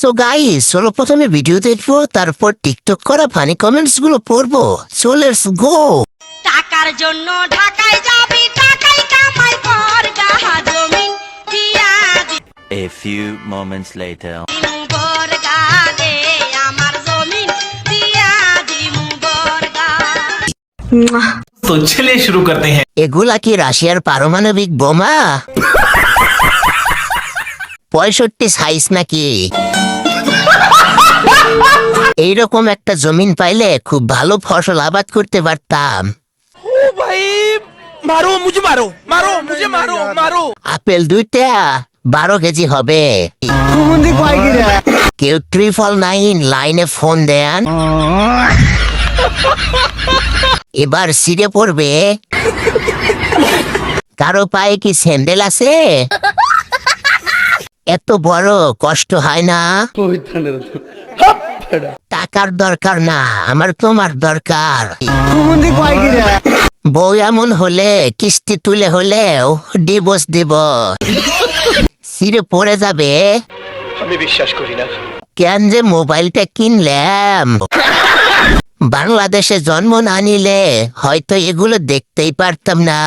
So guys, চলো প্রথমে video দেখবো, তারপর টিকটক করা ফানি কমেন্টস গুলো পড়বো। So let's go. টাকার জন্য ঢাকায় যাবি, টাকাই কামাই কর, গাহা জমি দিয়া A few moments later. দিমু বর্গা দে, আমার জমি দিয়া দিমু বর্গা। तो चलिए शुरू करते हैं। এগুলা কি রাশিয়ার পারমাণবিক বোমা? 65 সাইজ নাকি? এইরকম একটা জমিন পাইলে খুব ভালো ফসল আবাদ করতে পারতাম। भाई मारो मुझे, मारो मारो मुझे, मारो मारो। আপেল 2টা 12 কেজি হবে। কেউ 999 লাইনে ফোন দেন। এবার সিঁড়ে পড়বে। কারো পায়ে কি স্যান্ডেল আছে? এত বড় কষ্ট হয় না? টাকার দরকার না, আমার তোমার দরকার। বউ এমন হলে কিস্তি তুলে হলেও ডিভোর্স দিব। সিঁড়ে পড়ে যাবে। আমি বিশ্বাস করি না। কেন যে মোবাইলটা কিনলাম। বাংলাদেশে জন্ম না নিলে হয়তো এগুলো দেখতেই পারতাম না।